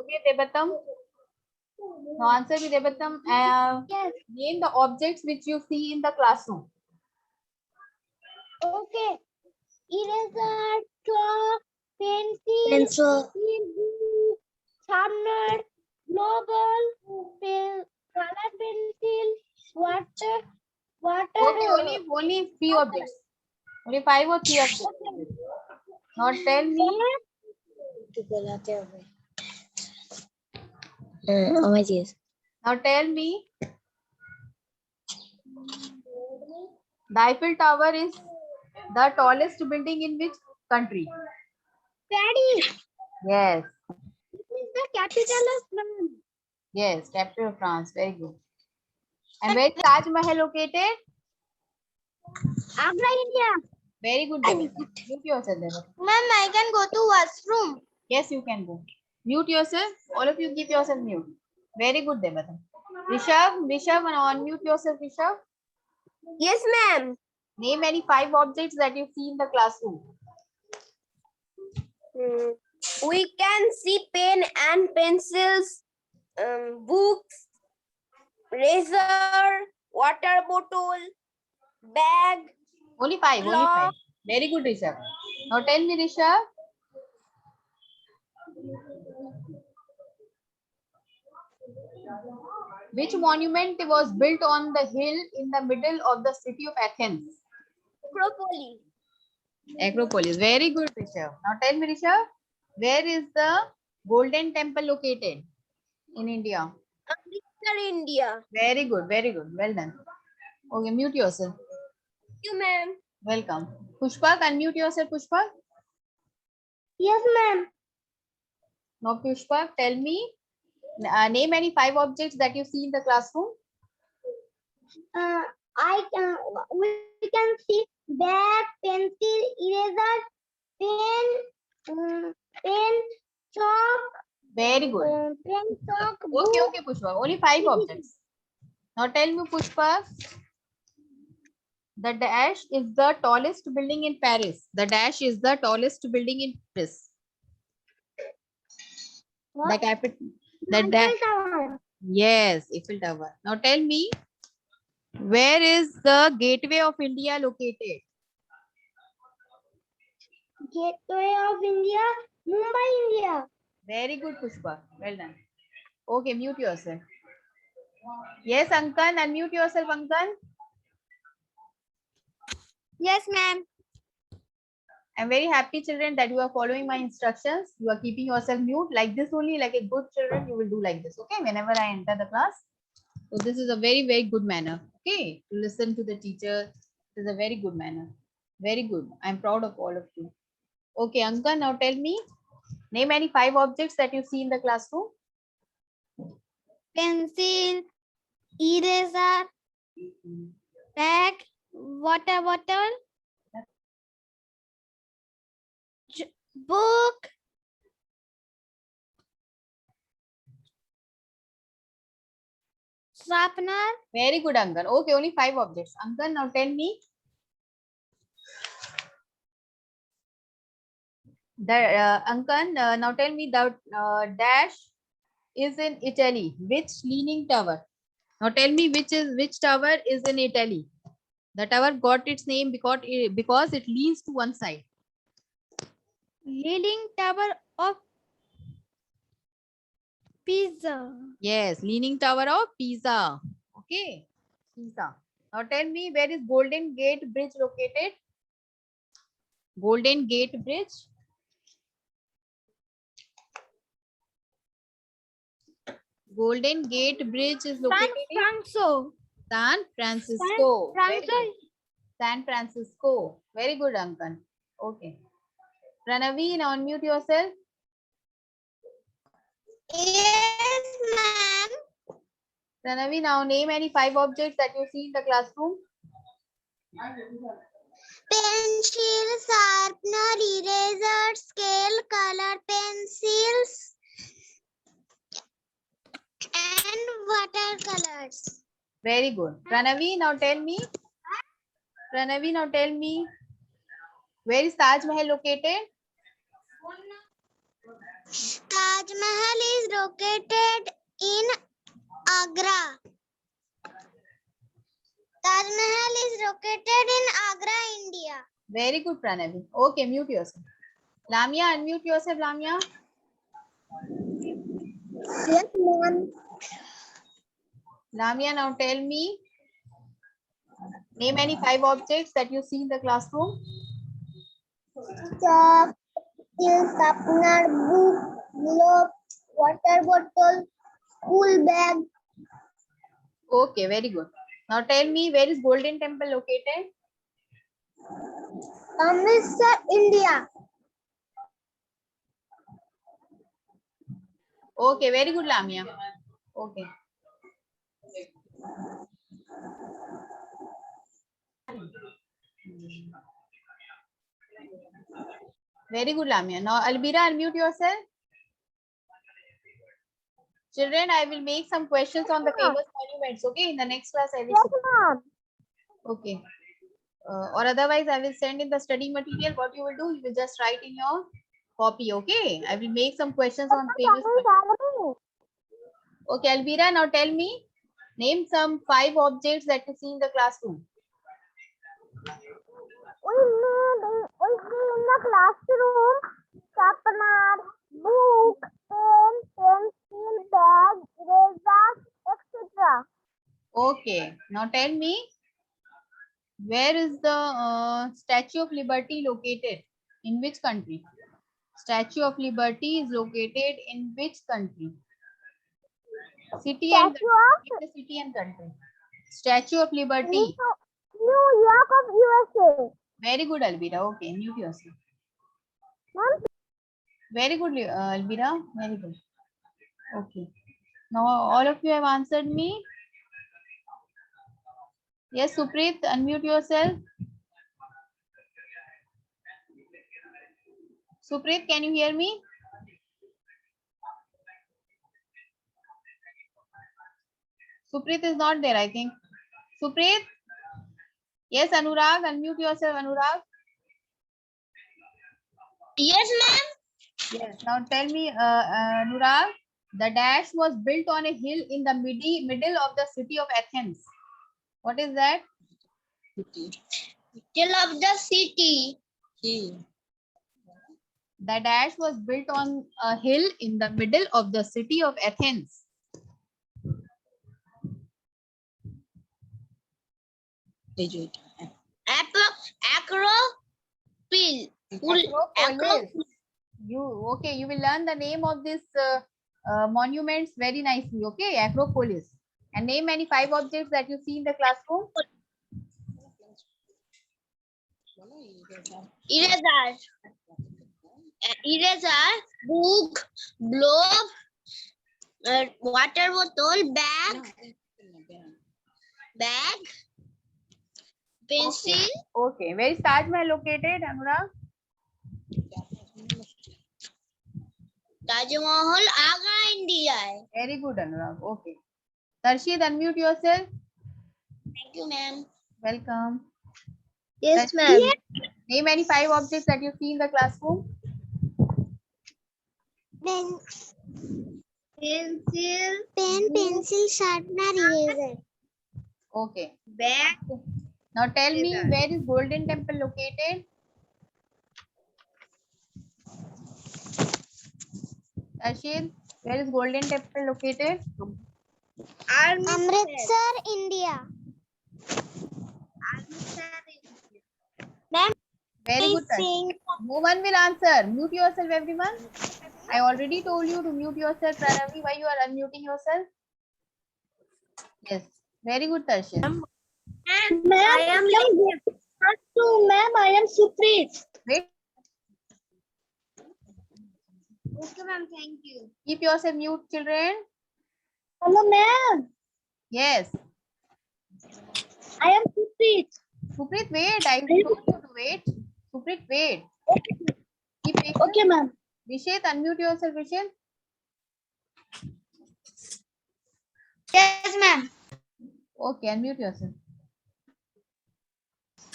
Okay, Debatam. Now answer me, Debatam. Yes. Name the objects which you see in the classroom. Okay. Eraser, chalk, pencil, Pencil. glue, sharpener, global, color pencil, water. Okay, only few objects. Only 5 or 3 objects. Now tell me. Oh my Jesus. Now tell me. The Eiffel Tower is the tallest building in which country? Paris. Yes. This is the capital of France. Yes, capital of France. Very good. And where is Taj Mahal located? Agra, India. Very good, Devata. Mute yourself, Devata. Ma'am, I can go to washroom. Yes, you can go. Mute yourself. All of you keep yourself mute. Very good, Devata. Rishabh, unmute yourself, Rishabh. Yes, ma'am. Name any 5 objects that you see in the classroom. We can see pen and pencils, books, razor, water bottle, bag. Only 5, only 5. Very good, Rishabh. Now tell me, Rishabh. Which monument was built on the hill in the middle of the city of Athens? Acropolis. Acropolis. Very good, Rishabh. Now tell me, Rishabh, where is the Golden Temple located in India? Amritsar, India. Very good, very good. Well done. Okay, mute yourself. Thank you, ma'am. Welcome. Pushpak, unmute yourself, Pushpak. Yes, ma'am. Now, Pushpak, tell me, name any 5 objects that you see in the classroom. We can see bag, pencil, eraser, pen, chalk. Very good. Pen, chalk, Okay, Pushpak. Only 5 objects. Now tell me, Pushpak, the dash is the tallest building in Paris. The dash is the tallest building in Paris. The capital. Eiffel Tower. Yes, Eiffel Tower. Now tell me, where is the Gateway of India located? Gateway of India, Mumbai, India. Very good, Pushpa. Well done. Okay, mute yourself. Yes, Ankan, unmute yourself, Ankan. Yes, ma'am. I'm very happy, children, that you are following my instructions. You are keeping yourself mute like this only, like a good children. You will do like this, okay? Whenever I enter the class. So this is a very, very good manner, okay? To listen to the teacher. It is a very good manner. Very good. I'm proud of all of you. Okay, Ankan, now tell me, name any 5 objects that you see in the classroom. Pencil, eraser, bag, water bottle, book, sharpener. Very good, Ankan. Okay, only 5 objects. Ankan, now tell me. Ankan, now tell me the dash is in Italy. Which leaning tower? Now tell me which tower is in Italy. The tower got its name because it leans to one side. Leaning tower of Pisa. Yes, leaning tower of Pisa. Okay, Pisa. Now tell me, where is Golden Gate Bridge located? Golden Gate Bridge. Golden Gate Bridge is located in San Francisco. San Francisco. Very good, Ankan. Okay. Pranavi, now unmute yourself. Yes, ma'am. Pranavi, now name any 5 objects that you see in the classroom. Pencil, sharpener, eraser, scale, color pencils, and watercolors. Very good. Pranavi, now tell me. Pranavi, now tell me. Where is Taj Mahal located? Taj Mahal is located in Agra. Taj Mahal is located in Agra, India. Very good, Pranavi. Okay, mute yourself. Lamia, unmute yourself, Lamia. Yes, ma'am. Lamia, now tell me, name any 5 objects that you see in the classroom. Chalk, sharpener, book, globe, water bottle, school bag. Okay, very good. Now tell me, where is Golden Temple located? Amritsar, India. Okay, very good, Lamia. Okay. Very good, Lamia. Now, Albira, unmute yourself. Children, I will make some questions on the famous monuments. Okay, in the next class, I will. Yes, ma'am. Okay. Or otherwise, I will send in the study material. What you will do, you will just write in your copy. Okay, I will make some questions on famous monuments. Okay, Albira, now tell me, name some 5 objects that you see in the classroom. We see in the classroom sharpener, book, pen, pencil, bag, eraser, etc. Okay, now tell me, where is the Statue of Liberty located? In which country? Statue of Liberty is located in which country? City and Statue country. of Give the city and country. Statue of Liberty. New York of USA. Very good, Albira. Okay, mute yourself. Ma'am, Very good, Albira. Very good. Okay. Now all of you have answered me. Yes, Supreet, unmute yourself. Supreet, can you hear me? Supreet is not there, I think. Supreet? Yes, Anurag, unmute yourself, Anurag. yes, ma'am. Yes. Now tell me, Anurag, the dash was built on a hill in the middle of the city of Athens. What is that? Middle of the city. The dash was built on a hill in the middle of the city of Athens. Acropolis. Acropolis. You will learn the name of this monuments very nicely. Okay, Acropolis. And name any 5 objects that you see in the classroom. Eraser, book, globe, water bottle, bag, pencil. Okay. Where is Taj Mahal located, Anurag? Taj Mahal, Agra, India. Very good, Anurag. Okay. Tarshid, unmute yourself. Thank you, ma'am. Welcome. Yes, ma'am. ma'am. Name any 5 objects that you see in the classroom. Pen, pencil, sharpener, eraser. Okay. Bag. Now tell me, where is Golden Temple located? Tarshid, where is Golden Temple located? Amritsar, India. Ma'am, Very good, Tarshid. No one will answer. Mute yourself, everyone. I already told you to mute yourself, Pranavi. Why you are unmuting yourself? Yes. Very good, Tarshid. Ma'am, I am Ma'am, I am Supreet. Wait. Okay, ma'am, thank you. Keep yourself mute, children. Hello, ma'am. Yes. I am Supreet. Supreet, wait. I told you to wait. Supreet, wait. Keep patient. Okay, ma'am. Vishet, unmute yourself, Vishet. Yes, ma'am. Okay, unmute yourself.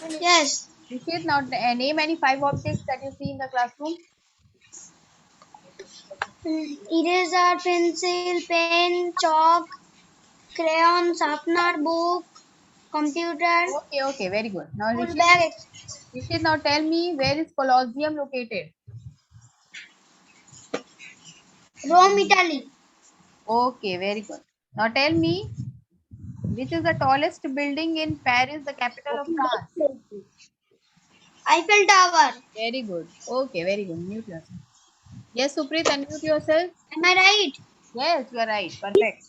Yes. Vishet, now name any 5 objects that you see in the classroom. Eraser, pencil, pen, chalk, crayon, sharpener, book, computer, Okay, okay, very good. Now, school Rishit, bag. Rishit, now tell me, where is Colosseum located? Rome, Italy. Okay, very good. Now tell me, which is the tallest building in Paris, the capital of France? Eiffel Tower. Very good. Okay, very good. Mute yourself. Yes, Suprit, unmute yourself. Am I right? Yes, you are right. Perfect.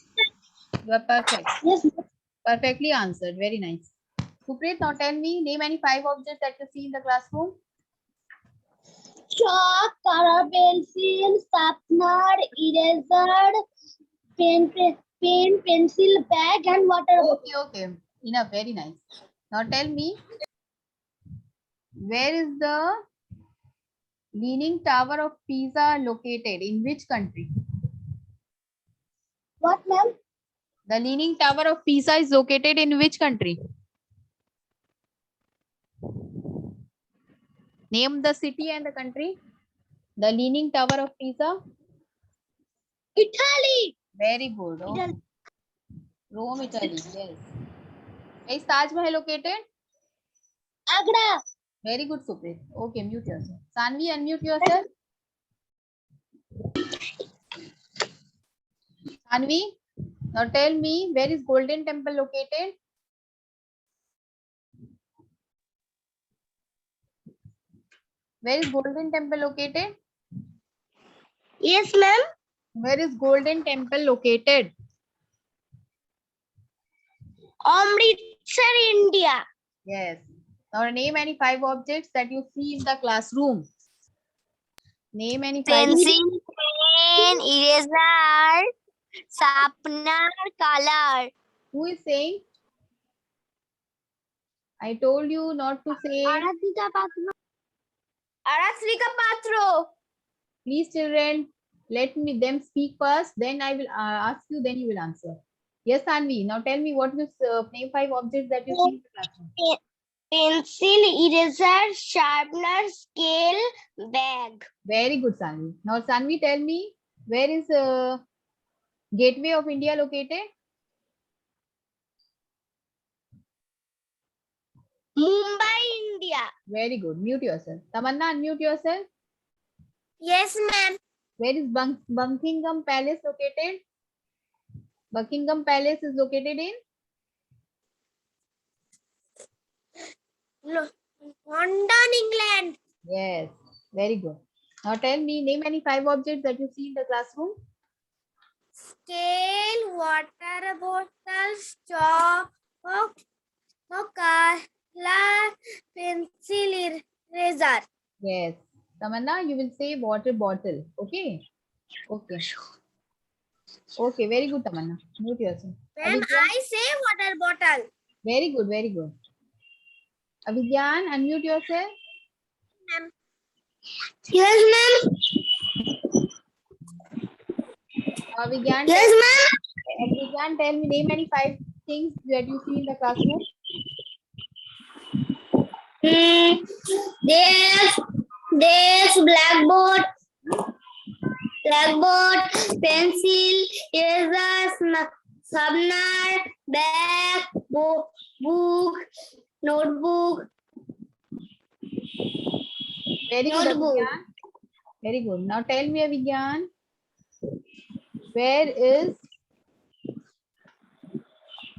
You are perfect. Yes. Perfectly answered. Very nice. Suprit, now tell me, name any 5 objects that you see in the classroom. Chalk, color pencil, sharpener, eraser, pen, pencil, bag, and water bottle. Okay, okay. Enough. Very nice. Now tell me, where is the Leaning Tower of Pisa located? In which country? What, ma'am? The Leaning Tower of Pisa is located in which country? Name the city and the country. The Leaning Tower of Pisa. Italy. Very good. Okay. Rome, Italy. Yes. Where is Taj Mahal located? Agra. Very good, Suprit. Okay, mute yourself. Sanvi, unmute yourself. Sanvi, now tell me, where is Golden Temple located? Where is Golden Temple located? Yes, ma'am. Where is Golden Temple located? Amritsar, India. Yes. Now name any 5 objects that you see in the classroom. Name any 5. Pencil, pen, eraser, sharpener, color. Who is saying? I told you not to say. Aratrika Patro. Please, children, let me them speak first. Then I will ask you. Then you will answer. Yes, Anvi. Now tell me what is name 5 objects that you see in the classroom. Pencil, eraser, sharpener, scale, bag. Very good, Sanvi. Now, Sanvi, tell me, where is Gateway of India located? Mumbai, India. Very good. Mute yourself. Tamanna, unmute yourself. Yes, ma'am. Where is Buckingham Palace located? Buckingham Palace is located in? London, England. Yes. Very good. Now tell me, name any 5 objects that you see in the classroom. Scale, water bottle, chalk, color, pencil, eraser. Yes. Tamanna, you will say water bottle. Okay. Okay. Okay. Very good, Tamanna. Mute yourself. Ma'am, I say water bottle. Very good. Very good. Avigyan, unmute yourself. Yes, ma'am. Avigyan, Yes, ma'am. Avigyan, tell me, name any 5 things that you see in the classroom. There's blackboard, pencil, eraser, sharpener, bag, book, notebook. Very good, Notebook. Avigyan. Very good. Now tell me, Avigyan, where is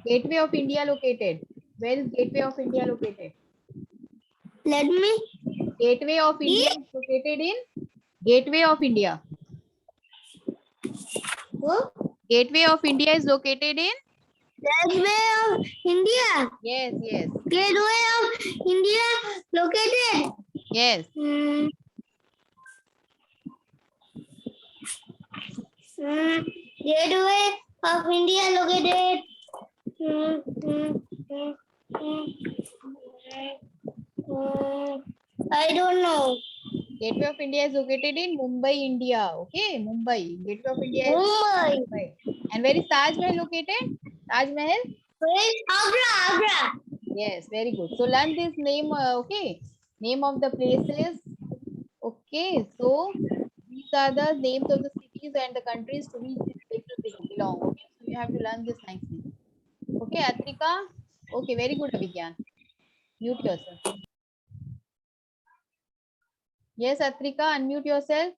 Gateway of India located? Where is Gateway of India located? Let me. Gateway of India is located in Gateway of India. What? Gateway of India is located in? Gateway of India. Yes, yes, Gateway of India located. yes. Gateway of India located. I don't know. Gateway of India is located in Mumbai, India. Okay, Mumbai. Gateway of India is Mumbai. Mumbai. And where is Taj Mahal located? Taj Mahal? Agra. Yes, very good. So learn this name, okay. Name of the places. Okay, so these are the names of the cities cities and the countries to which these places belong. Okay, so you have to learn this nicely. Okay, Atrika. Okay, very good, Abhigyan. Mute yourself. Yes, Atrika, unmute yourself.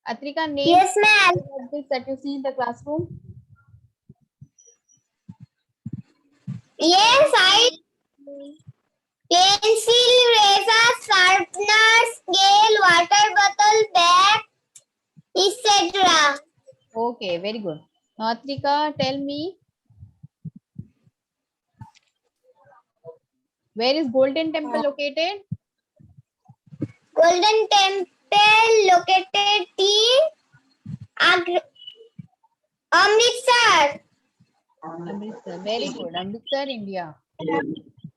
Atrika, name Yes, ma'am. objects that you see in the classroom. Yes, pencil, razor, sharpener, scale, water bottle, bag, etc. Okay, very good. Now, Atrika, tell me, where is Golden Temple located? Golden Temple located in Amritsar. Amritsar. Very good. Amritsar, India.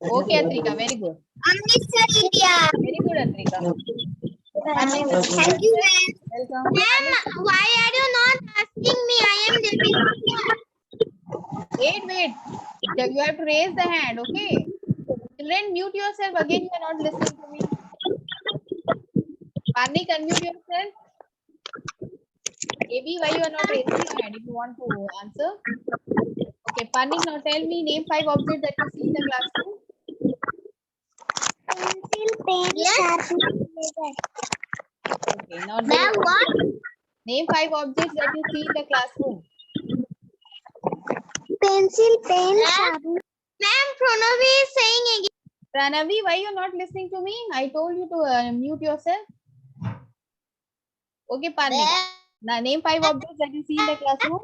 Okay, Atrika, very good. Amritsar, India. Very good, Atrika. Panik, Thank you, ma'am. welcome. Ma'am, why are you not asking me? I am living. Wait. You have to raise the hand, okay? Children, mute yourself. Again, you are not listening to me. Panik, unmute yourself. AB, why you are not raising your hand if you want to answer? Okay, Panik, now tell me, name 5 objects that you see in the classroom. Pencil, pen, sharpener. Okay, now Ma'am, what? name 5 objects that you see in the classroom. Pencil, pen, sharpener. Ma'am, Pranavi is saying again. Pranavi, why you are not listening to me? I told you to mute yourself. Okay, Panik. Now name 5 objects that you see in the classroom.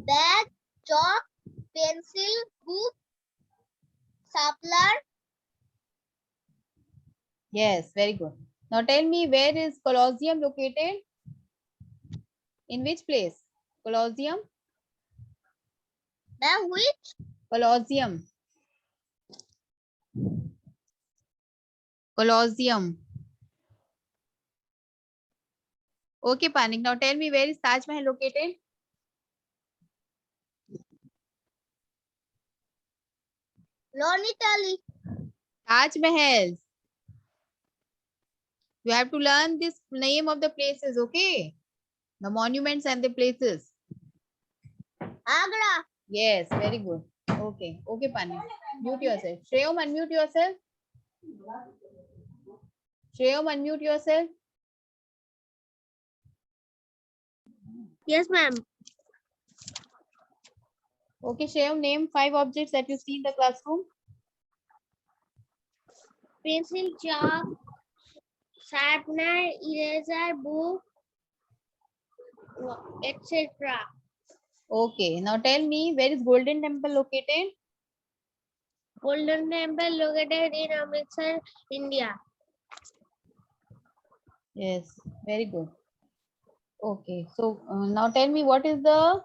Bag, chalk, pencil, book, stapler. Yes, very good. Now tell me, where is Colosseum located? In which place? Colosseum? Ma'am, which? Colosseum. Colosseum. Okay, Panik. Now tell me, where is Taj Mahal located? Non Italy. Taj Mahal. You have to learn this name of the places, okay? The monuments and the places. Agra. Yes, very good. Okay, Panik. Mute yourself. Shreyam, unmute yourself. Shreyam, unmute yourself. Yes, ma'am. Okay, Shreyam, name 5 objects that you see in the classroom. Pencil, chalk, sharpener, eraser, book, etc. Okay, now tell me, where is Golden Temple located? Golden Temple located in Amritsar, India. Yes, very good. Okay, so now tell me, what is the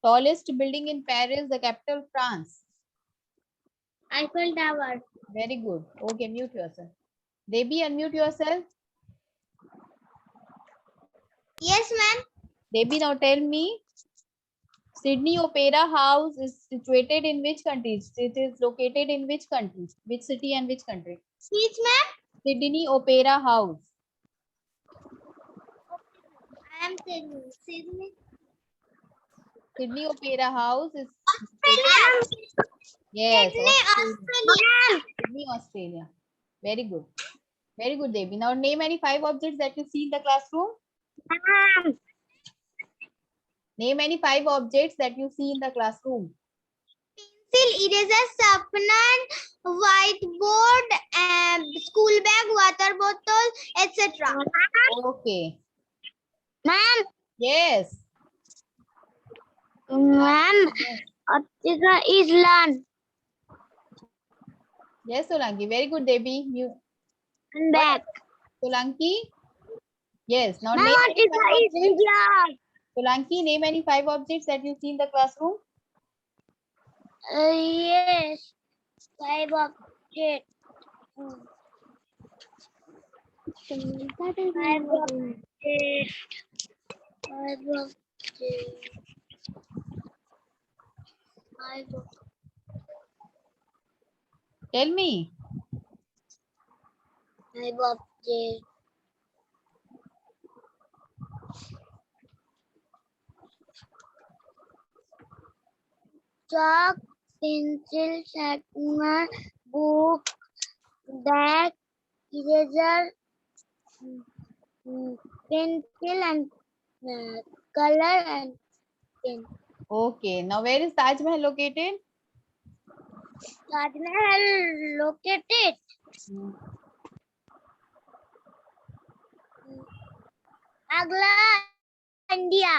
tallest building in Paris, the capital of France? Eiffel Tower. Very good. Okay, mute yourself. Debbie, unmute yourself. Yes, ma'am. Debbie, now tell me, Sydney Opera House is situated in which country? It is located in which country? Which city and which country? Which, ma'am? Sydney Opera House. I am saying Sydney. Sydney Opera House is Australia. yes, Sydney, Australia. Sydney, Australia. Very good. Very good, Devi. Now name any 5 objects that you see in the classroom. Ma'am. Name any 5 objects that you see in the classroom. Pencil, eraser, sharpener, whiteboard, school bag, water bottle, etc. Okay. Ma'am. Yes. Ma'am. Yes. Atika is land. Yes, Solanki. Very good, Devi. You And back. Solanki. Yes. Now Ma'am, name any 5 Atika is objects. India. Solanki, name any 5 objects that you see in the classroom. Yes. 5 objects. 5 objects. 5 objects. 5 objects. Tell me. 5 objects. chalk, pencil, sharpener, book, bag, eraser, pencil, and color and pen. Okay. Now where is Taj Mahal located? Taj Mahal located Hmm. Agra, India.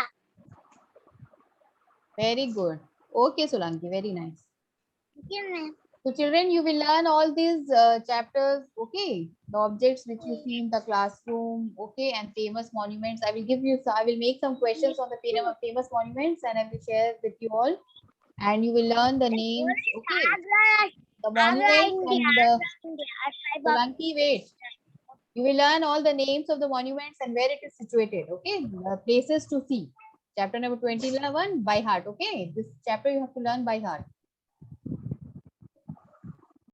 Very good. Okay, Solanki. Very nice. Okay, ma'am. So children, you will learn all these chapters, okay? The objects which you see in the classroom, okay? And famous monuments. I will give you, so I will make some questions on the famous monuments and I will share with you all. And you will learn the names, okay? Agra, The Agra, monuments India. and Agra, India. Sai Baba. Solanki, wait. You will learn all the names of the monuments and where it is situated, okay? The places to see. Chapter number 21 by heart, okay? This chapter you have to learn by heart.